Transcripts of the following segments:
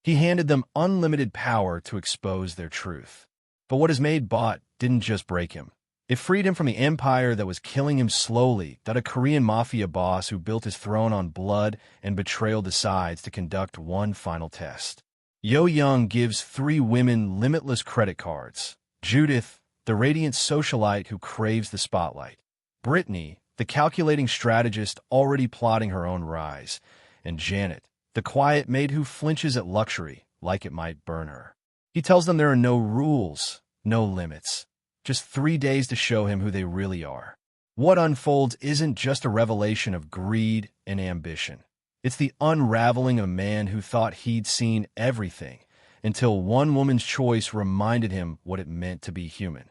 He handed them unlimited power to expose their truth. But what his Maid bought didn't just break him. It freed him from the empire that was killing him slowly, that a Korean Mafia boss who built his throne on blood and betrayal decides to conduct one final test. Yo Young gives 3 women limitless credit cards. Judith, the radiant socialite who craves the spotlight. Brittany, the calculating strategist already plotting her own rise. And Janet, the quiet maid who flinches at luxury like it might burn her. He tells them there are no rules, no limits. Just 3 days to show him who they really are. What unfolds isn't just a revelation of greed and ambition. It's the unraveling of a man who thought he'd seen everything until one woman's choice reminded him what it meant to be human.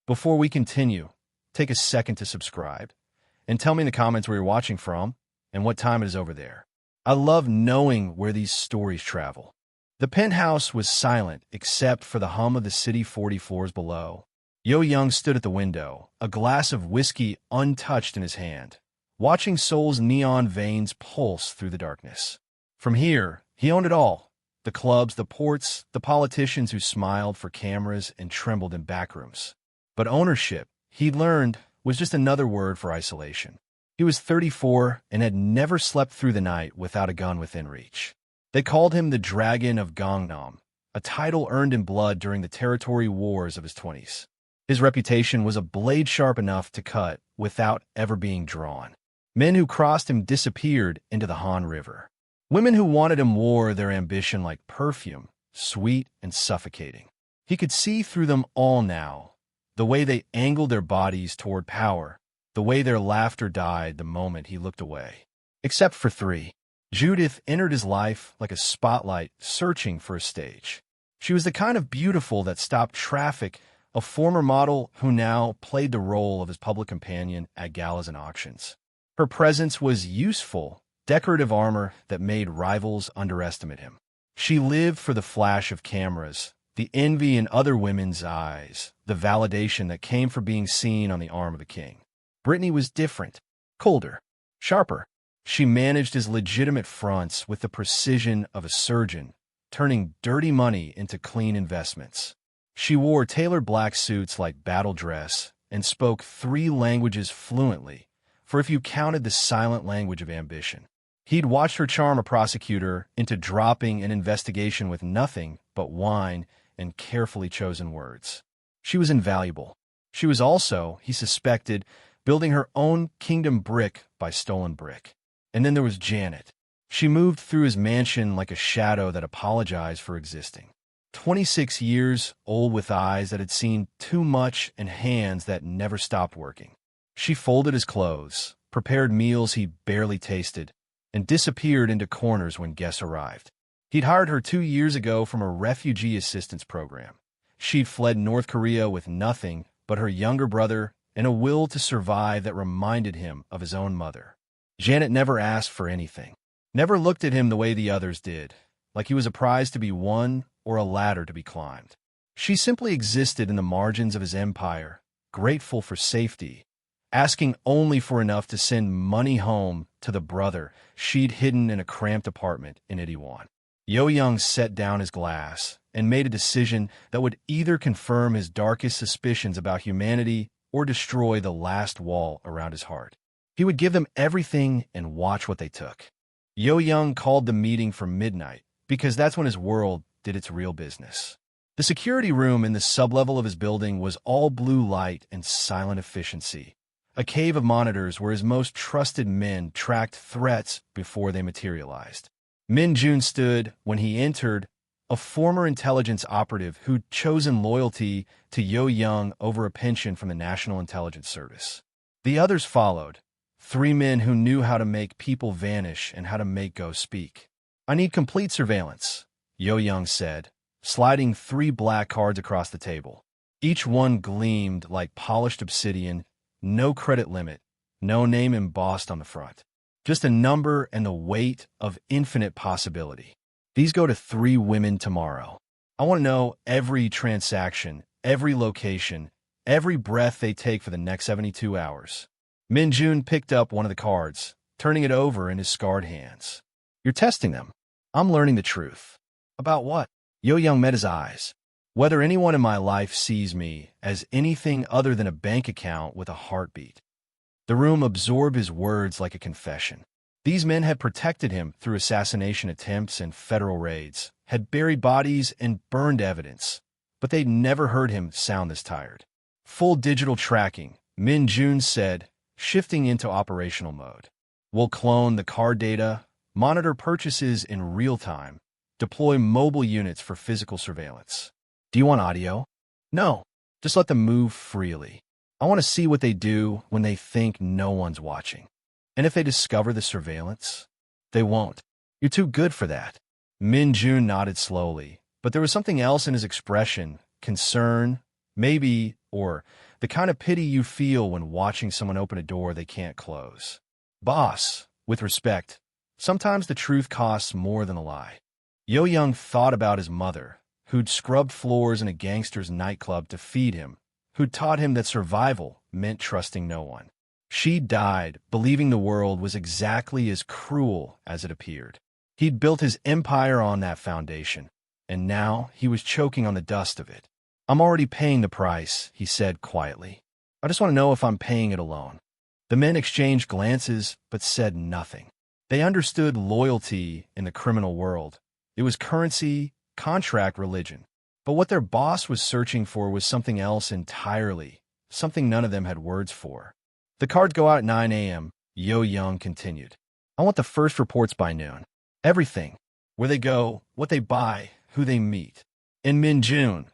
Before we continue, take a second to subscribe and tell me in the comments where you're watching from and what time it is over there. I love knowing where these stories travel. The penthouse was silent except for the hum of the city 40 floors below. Yo Young stood at the window, a glass of whiskey untouched in his hand, watching Seoul's neon veins pulse through the darkness. From here, he owned it all. The clubs, the ports, the politicians who smiled for cameras and trembled in backrooms. But ownership, he learned, was just another word for isolation. He was 34 and had never slept through the night without a gun within reach. They called him the Dragon of Gangnam, a title earned in blood during the territory wars of his 20s. His reputation was a blade sharp enough to cut without ever being drawn. Men who crossed him disappeared into the Han River. Women who wanted him wore their ambition like perfume, sweet and suffocating. He could see through them all now, the way they angled their bodies toward power, the way their laughter died the moment he looked away. Except for 3. Judith entered his life like a spotlight searching for a stage. She was the kind of beautiful that stopped traffic, a former model who now played the role of his public companion at galas and auctions. Her presence was useful, decorative armor that made rivals underestimate him. She lived for the flash of cameras, the envy in other women's eyes, the validation that came from being seen on the arm of a king. Brittany was different, colder, sharper. She managed his legitimate fronts with the precision of a surgeon, turning dirty money into clean investments. She wore tailored black suits like battle dress and spoke 3 languages fluently, for if you counted the silent language of ambition. He'd watched her charm a prosecutor into dropping an investigation with nothing but wine and carefully chosen words. She was invaluable. She was also, he suspected, building her own kingdom brick by stolen brick. And then there was Janet. She moved through his mansion like a shadow that apologized for existing. 26 years old with eyes that had seen too much and hands that never stopped working. She folded his clothes, prepared meals he barely tasted, and disappeared into corners when guests arrived. He'd hired her 2 years ago from a refugee assistance program. She'd fled North Korea with nothing but her younger brother and a will to survive that reminded him of his own mother. Janet never asked for anything, never looked at him the way the others did, like he was a prize to be won or a ladder to be climbed. She simply existed in the margins of his empire, grateful for safety, asking only for enough to send money home to the brother she'd hidden in a cramped apartment in Itaewon. Yo Young set down his glass and made a decision that would either confirm his darkest suspicions about humanity or destroy the last wall around his heart. He would give them everything and watch what they took. Yo Young called the meeting for midnight because that's when his world did its real business. The security room in the sublevel of his building was all blue light and silent efficiency, a cave of monitors where his most trusted men tracked threats before they materialized. Min Jun stood when he entered, a former intelligence operative who'd chosen loyalty to Yo Young over a pension from the National Intelligence Service. The others followed, 3 men who knew how to make people vanish and how to make ghosts speak. "I need complete surveillance," Yo Young said, sliding 3 black cards across the table. Each one gleamed like polished obsidian, no credit limit, no name embossed on the front. Just a number and the weight of infinite possibility. "These go to 3 women tomorrow. I want to know every transaction, every location, every breath they take for the next 72 hours. Min Jun picked up one of the cards, turning it over in his scarred hands. "You're testing them. I'm learning the truth. About what? Yo Young met his eyes. Whether anyone in my life sees me as anything other than a bank account with a heartbeat. The room absorbed his words like a confession. These men had protected him through assassination attempts and federal raids, had buried bodies and burned evidence, but they'd never heard him sound this tired. Full digital tracking, Min Jun said, shifting into operational mode. We'll clone the car data, monitor purchases in real time, deploy mobile units for physical surveillance. Do you want audio? No, just let them move freely. I want to see what they do when they think no one's watching. And if they discover the surveillance? They won't. You're too good for that. Min Jun nodded slowly, but there was something else in his expression, concern, maybe, or the kind of pity you feel when watching someone open a door they can't close. Boss, with respect, sometimes the truth costs more than a lie. Yo Young thought about his mother, who'd scrubbed floors in a gangster's nightclub to feed him, who'd taught him that survival meant trusting no one. She died, believing the world was exactly as cruel as it appeared. He'd built his empire on that foundation, and now he was choking on the dust of it. I'm already paying the price, he said quietly. I just want to know if I'm paying it alone. The men exchanged glances, but said nothing. They understood loyalty in the criminal world. It was currency, contract, religion. But what their boss was searching for was something else entirely, something none of them had words for. The cards go out at 9 a.m., Yo Young continued. I want the first reports by noon. Everything. Where they go, what they buy, who they meet. In Min Jun,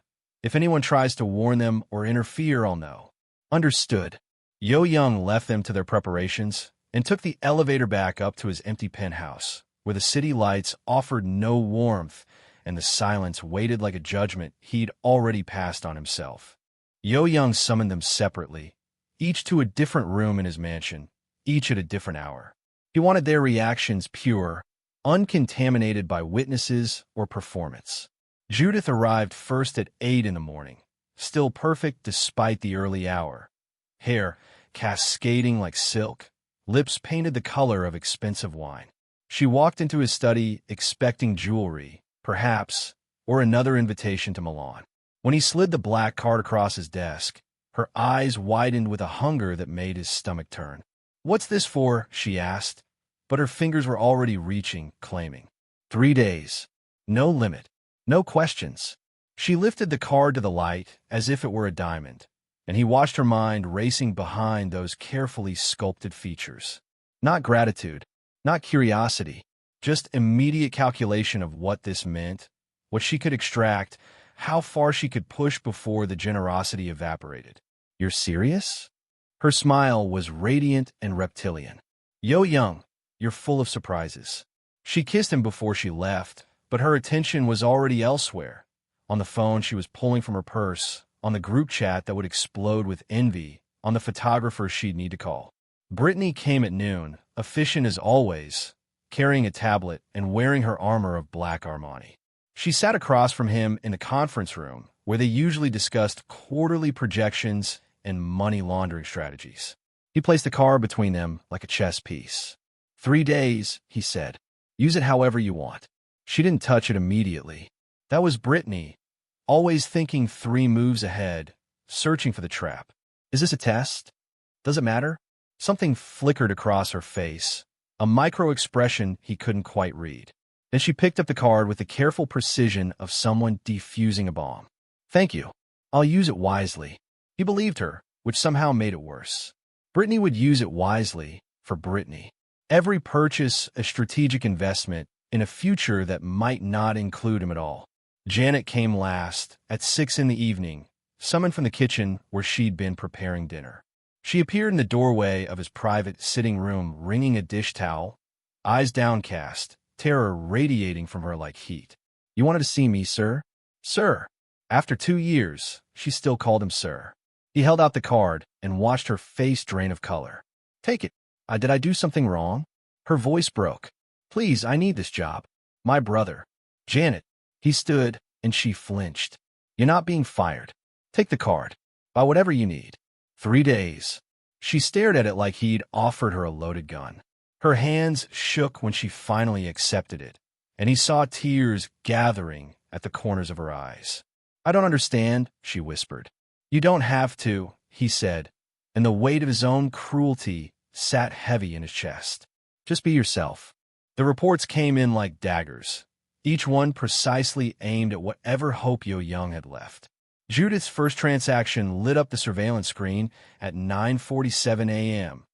if anyone tries to warn them or interfere, I'll know. Understood. Yo Young left them to their preparations and took the elevator back up to his empty penthouse, where the city lights offered no warmth and the silence waited like a judgment he'd already passed on himself. Yo Young summoned them separately, each to a different room in his mansion, each at a different hour. He wanted their reactions pure, uncontaminated by witnesses or performance. Judith arrived first at 8 in the morning, still perfect despite the early hour. Hair cascading like silk, lips painted the color of expensive wine. She walked into his study expecting jewelry, perhaps, or another invitation to Milan. When he slid the black card across his desk, her eyes widened with a hunger that made his stomach turn. What's this for? She asked, but her fingers were already reaching, claiming. 3 days. No limit. No questions. She lifted the card to the light as if it were a diamond, and he watched her mind racing behind those carefully sculpted features. Not gratitude, not curiosity, just immediate calculation of what this meant, what she could extract, how far she could push before the generosity evaporated. You're serious? Her smile was radiant and reptilian. Yo Young, you're full of surprises. She kissed him before she left, but her attention was already elsewhere. On the phone she was pulling from her purse, on the group chat that would explode with envy, on the photographer she'd need to call. Brittany came at noon, efficient as always, carrying a tablet and wearing her armor of black Armani. She sat across from him in the conference room, where they usually discussed quarterly projections and money laundering strategies. He placed the card between them like a chess piece. 3 days, he said. Use it however you want. She didn't touch it immediately. That was Brittany, always thinking 3 moves ahead, searching for the trap. Is this a test? Does it matter? Something flickered across her face, a micro-expression he couldn't quite read. Then she picked up the card with the careful precision of someone defusing a bomb. Thank you. I'll use it wisely. He believed her, which somehow made it worse. Brittany would use it wisely for Brittany. Every purchase a strategic investment in a future that might not include him at all. Janet came last, at 6 in the evening, summoned from the kitchen where she'd been preparing dinner. She appeared in the doorway of his private sitting room, wringing a dish towel, eyes downcast, terror radiating from her like heat. You wanted to see me, sir? Sir. After 2 years, she still called him sir. He held out the card and watched her face drain of color. Take it. Did I do something wrong? Her voice broke. Please, I need this job. My brother. Janet. He stood, and she flinched. You're not being fired. Take the card. Buy whatever you need. 3 days. She stared at it like he'd offered her a loaded gun. Her hands shook when she finally accepted it, and he saw tears gathering at the corners of her eyes. "I don't understand," she whispered. "You don't have to," he said, and the weight of his own cruelty sat heavy in his chest. "Just be yourself." The reports came in like daggers, each one precisely aimed at whatever hope Yo-Young had left. Judith's first transaction lit up the surveillance screen at 9:47 a.m.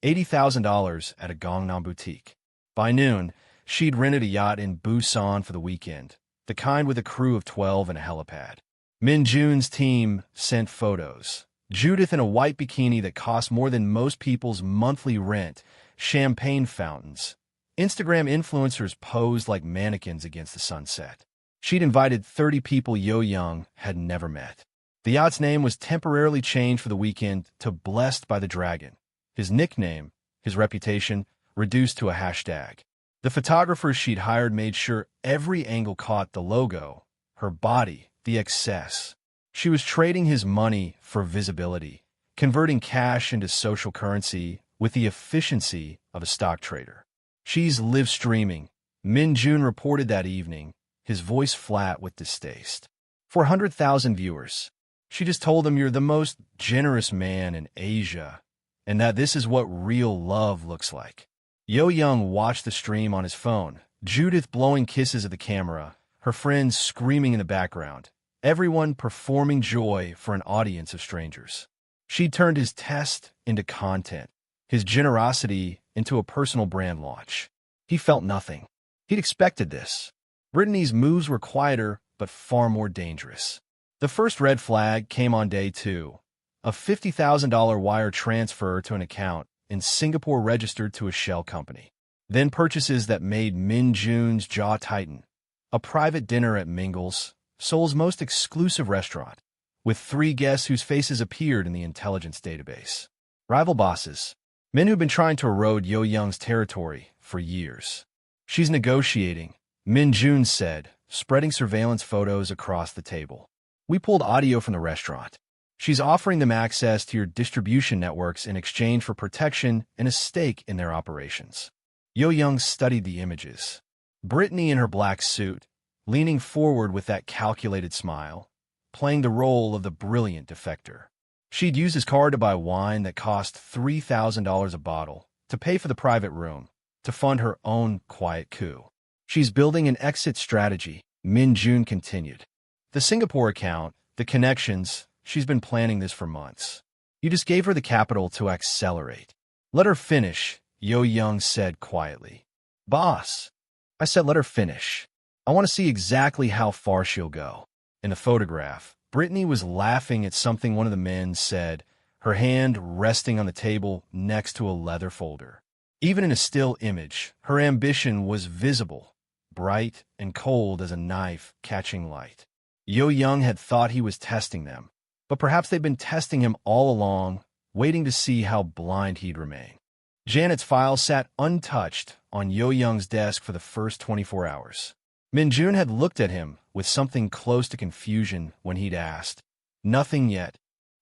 $80,000 at a Gangnam boutique. By noon, she'd rented a yacht in Busan for the weekend, the kind with a crew of 12 and a helipad. Min Jun's team sent photos. Judith in a white bikini that cost more than most people's monthly rent, champagne fountains. Instagram influencers posed like mannequins against the sunset. She'd invited 30 people Yo-Young had never met. The yacht's name was temporarily changed for the weekend to Blessed by the Dragon. His nickname, his reputation, reduced to a hashtag. The photographers she'd hired made sure every angle caught the logo, her body, the excess. She was trading his money for visibility, converting cash into social currency with the efficiency of a stock trader. She's live streaming, Min Jun reported that evening, his voice flat with distaste. 400,000 viewers. She just told him, "You're the most generous man in Asia, and that this is what real love looks like." Yo-Young watched the stream on his phone, Judith blowing kisses at the camera, her friends screaming in the background, everyone performing joy for an audience of strangers. She turned his test into content, his generosity into a personal brand launch. He felt nothing. He'd expected this. Brittany's moves were quieter, but far more dangerous. The first red flag came on day 2, a $50,000 wire transfer to an account in Singapore registered to a shell company. Then purchases that made Min Jun's jaw tighten. A private dinner at Mingle's, Seoul's most exclusive restaurant, with 3 guests whose faces appeared in the intelligence database. Rival bosses, men who've been trying to erode Yo-Young's territory for years. "She's negotiating," Min Jun said, spreading surveillance photos across the table. "We pulled audio from the restaurant. She's offering them access to your distribution networks in exchange for protection and a stake in their operations." Yo-Young studied the images. Brittany in her black suit, leaning forward with that calculated smile, playing the role of the brilliant defector. She'd used his card to buy wine that cost $3,000 a bottle, to pay for the private room, to fund her own quiet coup. "She's building an exit strategy," Min Jun continued. "The Singapore account, the connections, she's been planning this for months. You just gave her the capital to accelerate." "Let her finish," Yo-Young said quietly. "Boss," I said, "let her finish. I want to see exactly how far she'll go." In the photograph, Brittany was laughing at something one of the men said, her hand resting on the table next to a leather folder. Even in a still image, her ambition was visible, bright and cold as a knife catching light. Yo-Young had thought he was testing them, but perhaps they'd been testing him all along, waiting to see how blind he'd remain. Janet's file sat untouched on Yo-Young's desk for the first 24 hours. Min Jun had looked at him with something close to confusion when he'd asked, "Nothing yet."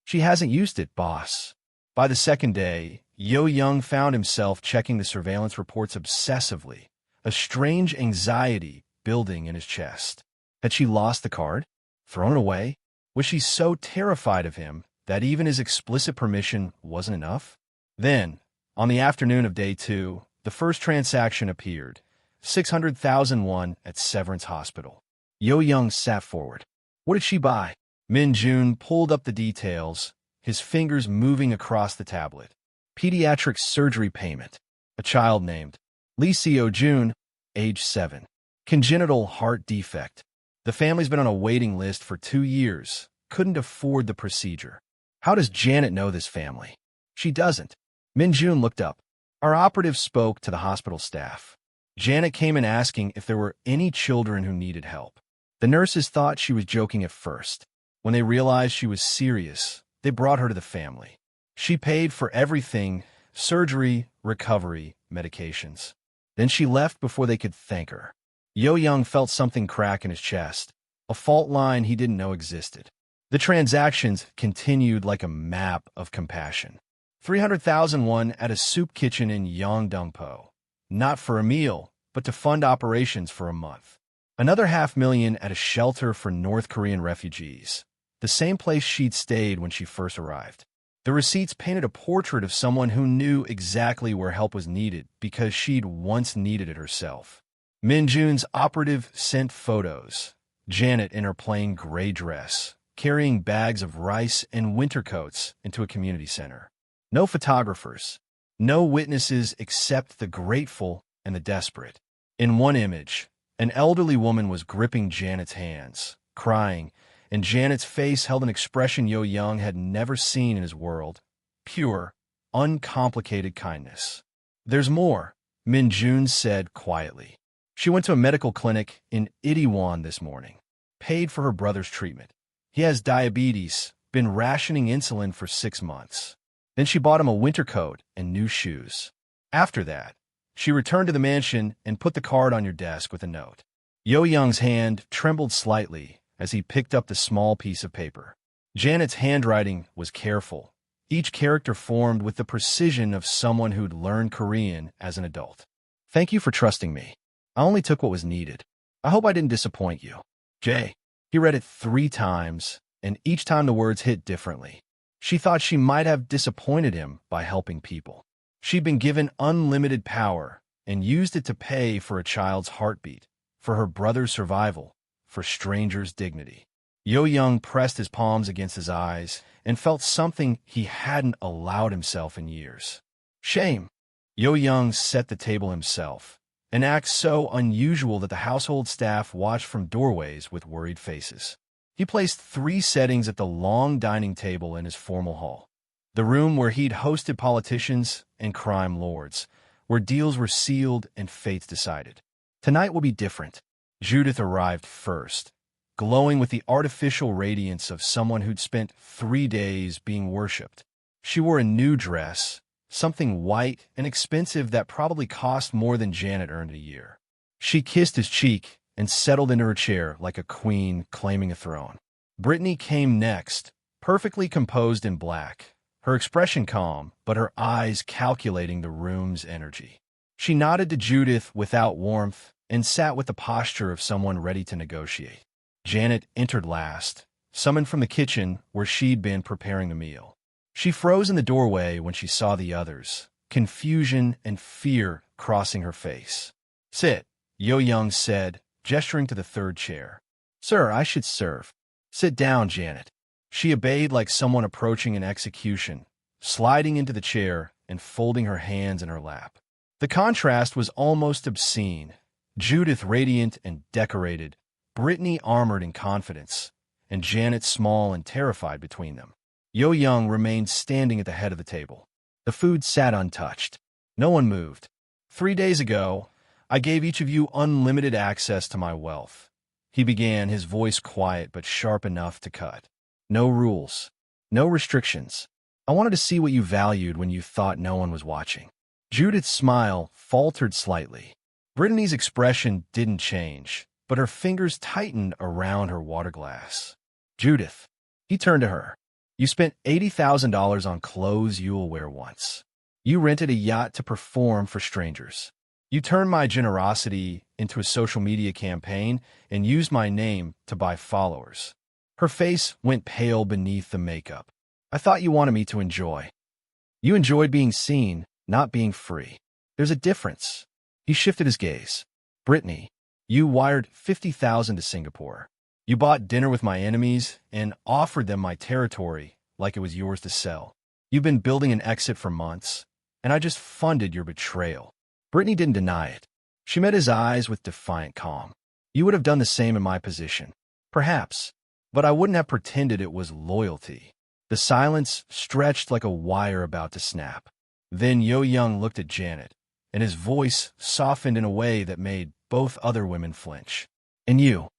"She hasn't used it, boss." By the second day, Yo-Young found himself checking the surveillance reports obsessively, a strange anxiety building in his chest. Had she lost the card? Thrown it away? Was she so terrified of him that even his explicit permission wasn't enough? Then, on the afternoon of day 2, the first transaction appeared, 600,000 won at Severance Hospital. Yo-Young sat forward. "What did she buy?" Min Jun pulled up the details, his fingers moving across the tablet. "Pediatric surgery payment. A child named Lee Seo-jun, age 7. Congenital heart defect. The family's been on a waiting list for 2 years. Couldn't afford the procedure." "How does Janet know this family?" "She doesn't." Min Jun looked up. Our operative spoke to the hospital staff. Janet came in asking if there were any children who needed help. The nurses thought she was joking at first. When they realized she was serious, they brought her to the family. She paid for everything: surgery, recovery, medications. Then she left before they could thank her. Yo-Young felt something crack in his chest, a fault line he didn't know existed. The transactions continued like a map of compassion. 300,000 won at a soup kitchen in Yeongdeungpo. Not for a meal, but to fund operations for a month. Another $500,000 at a shelter for North Korean refugees, the same place she'd stayed when she first arrived. The receipts painted a portrait of someone who knew exactly where help was needed because she'd once needed it herself. Minjun's operative sent photos. Janet in her plain gray dress, carrying bags of rice and winter coats into a community center. No photographers, no witnesses except the grateful and the desperate. In one image, an elderly woman was gripping Janet's hands, crying, and Janet's face held an expression Yo Young had never seen in his world. Pure, uncomplicated kindness. "There's more," Min Jun said quietly. She went to a medical clinic in Itaewon this morning. Paid for her brother's treatment. He has diabetes, been rationing insulin for 6 months. Then she bought him a winter coat and new shoes. After that, she returned to the mansion and put the card on your desk with a note. Yo Young's hand trembled slightly as he picked up the small piece of paper. Janet's handwriting was careful, each character formed with the precision of someone who'd learned Korean as an adult. "Thank you for trusting me. I only took what was needed. I hope I didn't disappoint you. Jay." He read it 3 times, and each time the words hit differently. She thought she might have disappointed him by helping people. She'd been given unlimited power and used it to pay for a child's heartbeat, for her brother's survival, for strangers' dignity. Yo Young pressed his palms against his eyes and felt something he hadn't allowed himself in years. Shame. Yo Young set the table himself, an act so unusual that the household staff watched from doorways with worried faces. He placed 3 settings at the long dining table in his formal hall, the room where he'd hosted politicians and crime lords, where deals were sealed and fates decided. Tonight will be different. Judith arrived first, glowing with the artificial radiance of someone who'd spent 3 days being worshipped. She wore a new dress, something white and expensive that probably cost more than Janet earned a year. She kissed his cheek and settled into her chair like a queen claiming a throne. Brittany came next, perfectly composed in black, her expression calm, but her eyes calculating the room's energy. She nodded to Judith without warmth and sat with the posture of someone ready to negotiate. Janet entered last, summoned from the kitchen where she'd been preparing the meal. She froze in the doorway when she saw the others, confusion and fear crossing her face. "Sit," Yo Young said, gesturing to the 3rd chair. "Sir, I should serve." "Sit down, Janet." She obeyed like someone approaching an execution, sliding into the chair and folding her hands in her lap. The contrast was almost obscene. Judith radiant and decorated, Brittany armored in confidence, and Janet small and terrified between them. Yo Young remained standing at the head of the table. The food sat untouched. No one moved. 3 days ago, I gave each of you unlimited access to my wealth. He began, his voice quiet but sharp enough to cut. No rules. No restrictions. I wanted to see what you valued when you thought no one was watching. Judith's smile faltered slightly. Brittany's expression didn't change, but her fingers tightened around her water glass. "Judith." He turned to her. "You spent $80,000 on clothes you'll wear once. You rented a yacht to perform for strangers. You turned my generosity into a social media campaign and used my name to buy followers." Her face went pale beneath the makeup. "I thought you wanted me to enjoy. You enjoyed being seen, not being free. There's a difference." He shifted his gaze. "Brittany, you wired $50,000 to Singapore. You bought dinner with my enemies and offered them my territory like it was yours to sell. You've been building an exit for months, and I just funded your betrayal." Brittany didn't deny it. She met his eyes with defiant calm. "You would have done the same in my position. Perhaps, but I wouldn't have pretended it was loyalty." The silence stretched like a wire about to snap. Then Yo Young looked at Janet, and his voice softened in a way that made both other women flinch. "And you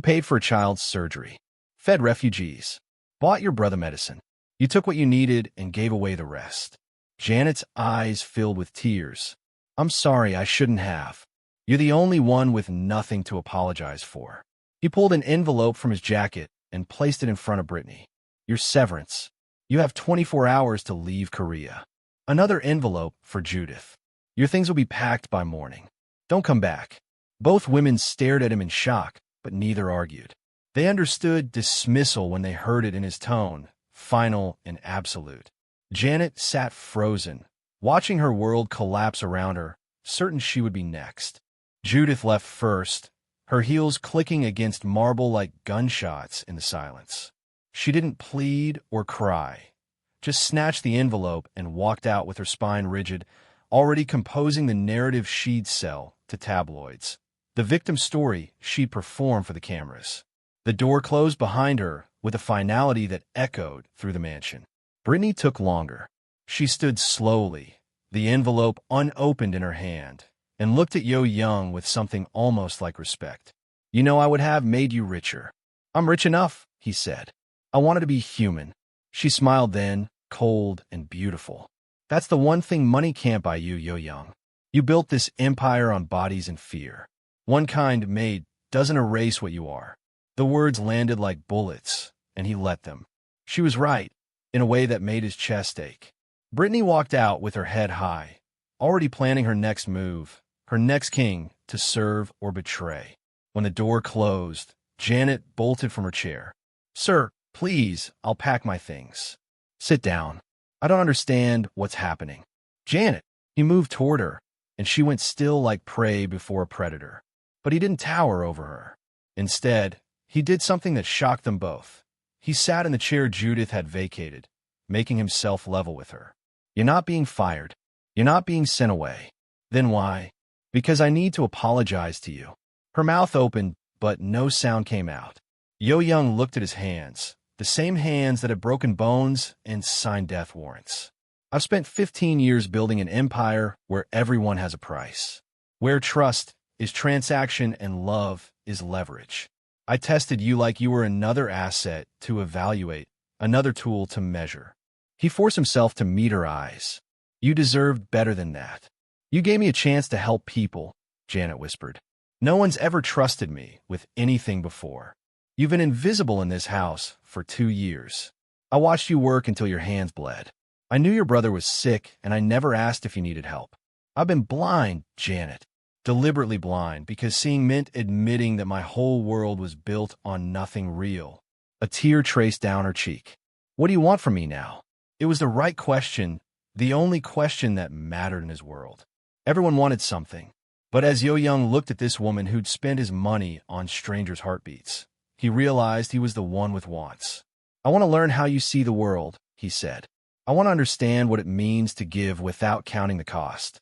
paid for a child's surgery, fed refugees, bought your brother medicine. You took what you needed and gave away the rest." Janet's eyes filled with tears. "I'm sorry, I shouldn't have. You're the only one with nothing to apologize for." He pulled an envelope from his jacket and placed it in front of Brittany. "Your severance. You have 24 hours to leave Korea." Another envelope for Judith. "Your things will be packed by morning." Don't come back. Both women stared at him in shock, but neither argued. They understood dismissal when they heard it in his tone, final and absolute. Janet sat frozen, watching her world collapse around her, certain she would be next. Judith left first, her heels clicking against marble like gunshots in the silence. She didn't plead or cry, just snatched the envelope and walked out with her spine rigid, already composing the narrative she'd sell to tabloids. The victim's story she'd perform for the cameras. The door closed behind her with a finality that echoed through the mansion. Brittany took longer. She stood slowly, the envelope unopened in her hand, and looked at Yo Young with something almost like respect. You know I would have made you richer. I'm rich enough, he said. I wanted to be human. She smiled then, cold and beautiful. That's the one thing money can't buy you, Yo Young. You built this empire on bodies and fear. One kind, Maid, doesn't erase what you are. The words landed like bullets, and he let them. She was right, in a way that made his chest ache. Brittany walked out with her head high, already planning her next move, her next king to serve or betray. When the door closed, Janet bolted from her chair. Sir, please, I'll pack my things. Sit down. I don't understand what's happening. Janet, he moved toward her, and she went still like prey before a predator. But he didn't tower over her. Instead, he did something that shocked them both. He sat in the chair Judith had vacated, making himself level with her. You're not being fired. You're not being sent away. Then why? Because I need to apologize to you. Her mouth opened, but no sound came out. Yo Young looked at his hands, the same hands that had broken bones and signed death warrants. I've spent 15 years building an empire where everyone has a price, where trust is transaction and love is leverage. I tested you like you were another asset to evaluate, another tool to measure. He forced himself to meet her eyes. You deserved better than that. You gave me a chance to help people, Janet whispered. No one's ever trusted me with anything before. You've been invisible in this house for 2 years. I watched you work until your hands bled. I knew your brother was sick, and I never asked if you needed help. I've been blind, Janet. Deliberately blind, because seeing meant admitting that my whole world was built on nothing real. A tear traced down her cheek. What do you want from me now? It was the right question, the only question that mattered in his world. Everyone wanted something. But as Yo Young looked at this woman who'd spent his money on strangers' heartbeats, he realized he was the one with wants. I want to learn how you see the world, he said. I want to understand what it means to give without counting the cost.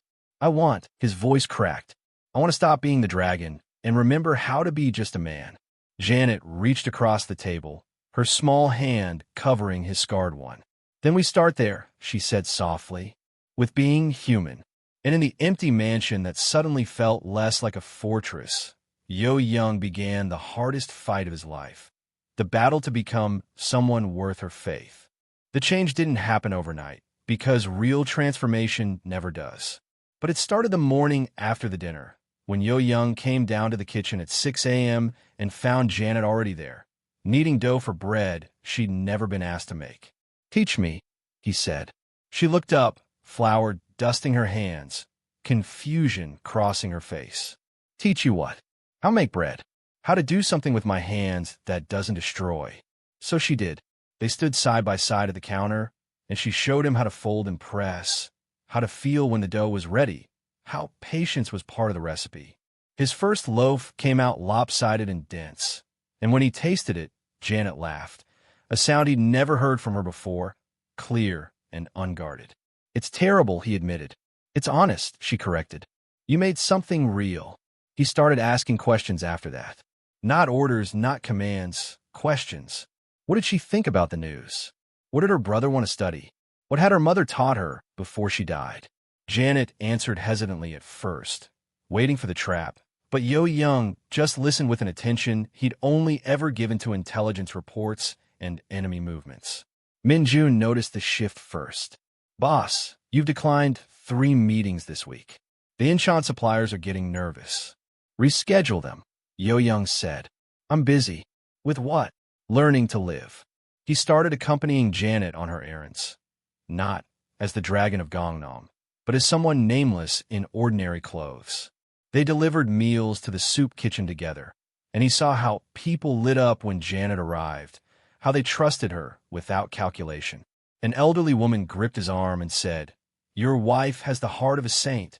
His voice cracked. I want to stop being the dragon and remember how to be just a man. Janet reached across the table, her small hand covering his scarred one. Then we start there, she said softly, with being human. And in the empty mansion that suddenly felt less like a fortress, Yo Young began the hardest fight of his life, the battle to become someone worth her faith. The change didn't happen overnight, because real transformation never does. But it started the morning after the dinner, when Yo Young came down to the kitchen at 6 a.m. and found Janet already there, kneading dough for bread she'd never been asked to make. Teach me, he said. She looked up, flour dusting her hands, confusion crossing her face. Teach you what? How to make bread. How to do something with my hands that doesn't destroy. So she did. They stood side by side at the counter, and she showed him how to fold and press, how to feel when the dough was ready, how patience was part of the recipe. His first loaf came out lopsided and dense, and when he tasted it, Janet laughed, a sound he'd never heard from her before, clear and unguarded. It's terrible, he admitted. It's honest, she corrected. You made something real. He started asking questions after that. Not orders, not commands, questions. What did she think about the news? What did her brother want to study? What had her mother taught her before she died? Janet answered hesitantly at first, waiting for the trap. But Yo Young just listened with an attention he'd only ever given to intelligence reports and enemy movements. Min Jun noticed the shift first. Boss, you've declined 3 meetings this week. The Incheon suppliers are getting nervous. Reschedule them, Yo Young said. I'm busy. With what? Learning to live. He started accompanying Janet on her errands. Not as the Dragon of Gangnam, but as someone nameless in ordinary clothes. They delivered meals to the soup kitchen together, and he saw how people lit up when Janet arrived, how they trusted her without calculation. An elderly woman gripped his arm and said, "Your wife has the heart of a saint,"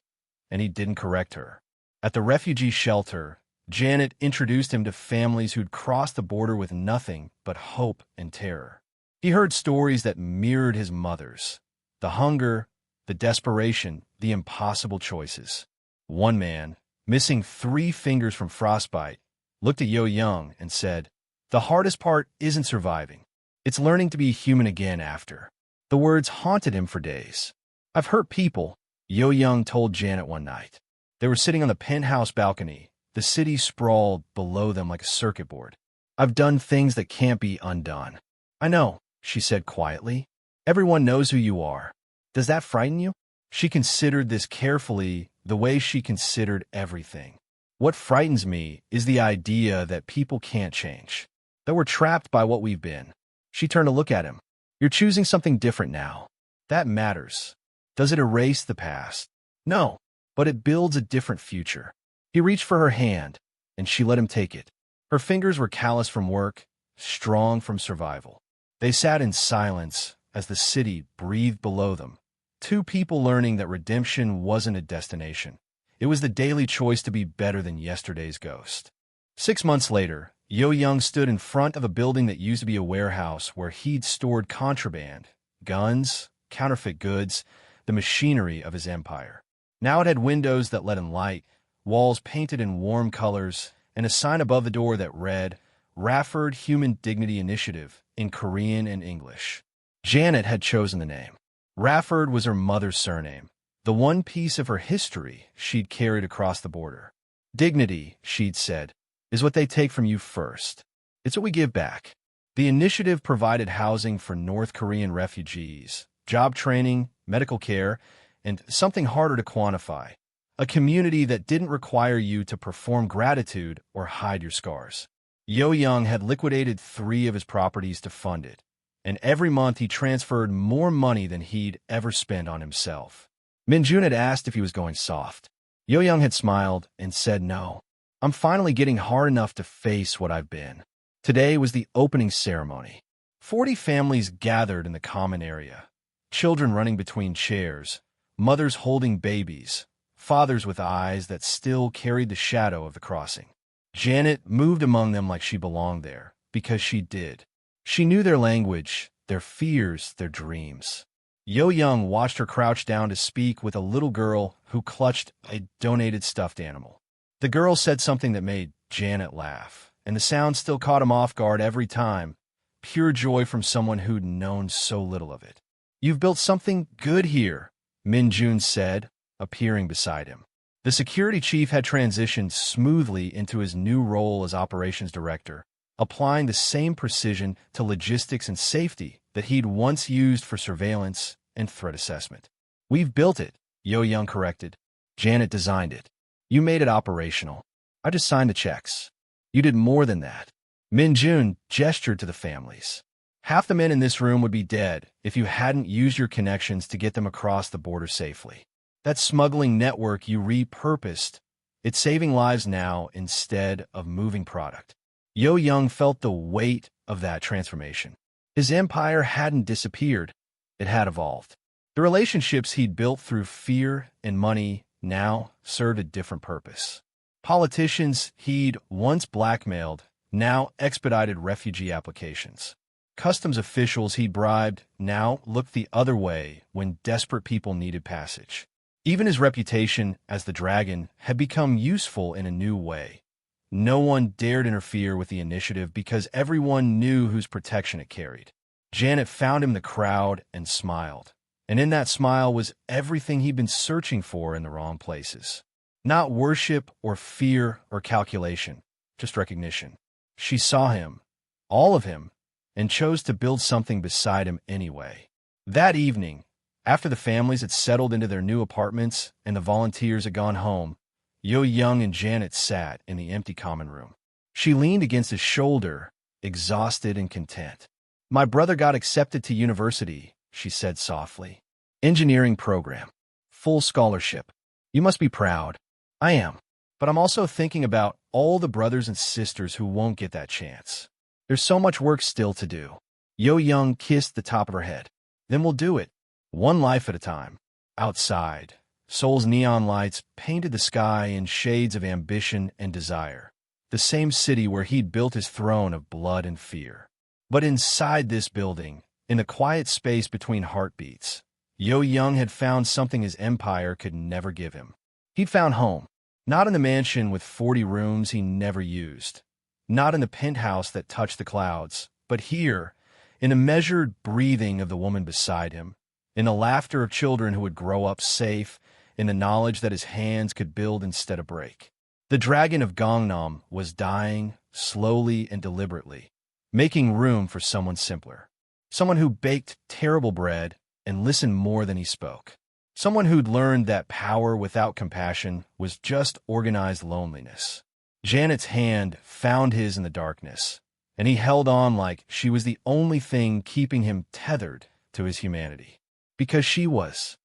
and he didn't correct her. At the refugee shelter, Janet introduced him to families who'd crossed the border with nothing but hope and terror. He heard stories that mirrored his mother's: the hunger, the desperation, the impossible choices. One man, missing 3 fingers from frostbite, looked at Yo Young and said, "The hardest part isn't surviving. It's learning to be human again after." The words haunted him for days. "I've hurt people," Yo Young told Janet one night. They were sitting on the penthouse balcony. The city sprawled below them like a circuit board. "I've done things that can't be undone." "I know," she said quietly. "Everyone knows who you are. Does that frighten you?" She considered this carefully, the way she considered everything. "What frightens me is the idea that people can't change, that we're trapped by what we've been." She turned to look at him. "You're choosing something different now. That matters. Does it erase the past? No, but it builds a different future." He reached for her hand, and she let him take it. Her fingers were callous from work, strong from survival. They sat in silence as the city breathed below them. 2 people learning that redemption wasn't a destination. It was the daily choice to be better than yesterday's ghost. 6 months later, Yo Young stood in front of a building that used to be a warehouse where he'd stored contraband, guns, counterfeit goods, the machinery of his empire. Now it had windows that let in light, walls painted in warm colors, and a sign above the door that read, "Rafford Human Dignity Initiative," in Korean and English. Janet had chosen the name. Rafford was her mother's surname, the one piece of her history she'd carried across the border. "Dignity," she'd said, "is what they take from you first. It's what we give back." The initiative provided housing for North Korean refugees, job training, medical care, and something harder to quantify: a community that didn't require you to perform gratitude or hide your scars. Yo Young had liquidated 3 of his properties to fund it, and every month he transferred more money than he'd ever spent on himself. Minjun had asked if he was going soft. Yo Young had smiled and said no. "I'm finally getting hard enough to face what I've been." Today was the opening ceremony. 40 families gathered in the common area, children running between chairs, mothers holding babies, fathers with eyes that still carried the shadow of the crossing. Janet moved among them like she belonged there, because she did. She knew their language, their fears, their dreams. Yo Young watched her crouch down to speak with a little girl who clutched a donated stuffed animal. The girl said something that made Janet laugh, and the sound still caught him off guard every time. Pure joy from someone who'd known so little of it. "You've built something good here," Minjun said, appearing beside him. The security chief had transitioned smoothly into his new role as operations director, applying the same precision to logistics and safety that he'd once used for surveillance and threat assessment. "We've built it," Yo Young corrected. "Janet designed it. You made it operational. I just signed the checks." "You did more than that." Minjun gestured to the families. "Half the men in this room would be dead if you hadn't used your connections to get them across the border safely. That smuggling network you repurposed, it's saving lives now instead of moving product." Yo Young felt the weight of that transformation. His empire hadn't disappeared. It had evolved. The relationships he'd built through fear and money now served a different purpose. Politicians he'd once blackmailed now expedited refugee applications. Customs officials he'd bribed now looked the other way when desperate people needed passage. Even his reputation as the Dragon had become useful in a new way. No one dared interfere with the initiative because everyone knew whose protection it carried. Janet found him in the crowd and smiled. And in that smile was everything he'd been searching for in the wrong places. Not worship or fear or calculation, just recognition. She saw him, all of him, and chose to build something beside him anyway. That evening, after the families had settled into their new apartments and the volunteers had gone home, Yo Young and Janet sat in the empty common room. She leaned against his shoulder, exhausted and content. "My brother got accepted to university," she said softly. "Engineering program. Full scholarship. You must be proud." "I am." But I'm also thinking about all the brothers and sisters who won't get that chance. There's so much work still to do. Yo Young kissed the top of her head. Then we'll do it, one life at a time. Outside, Seoul's neon lights painted the sky in shades of ambition and desire. The same city where he'd built his throne of blood and fear. But inside this building, in the quiet space between heartbeats, Yo Young had found something his empire could never give him. He'd found home, not in the mansion with 40 rooms he never used, not in the penthouse that touched the clouds, but here, in the measured breathing of the woman beside him, in the laughter of children who would grow up safe, in the knowledge that his hands could build instead of break. The dragon of Gangnam was dying, slowly and deliberately, making room for someone simpler. Someone who baked terrible bread and listened more than he spoke. Someone who'd learned that power without compassion was just organized loneliness. Janet's hand found his in the darkness, and he held on like she was the only thing keeping him tethered to his humanity. Because she was.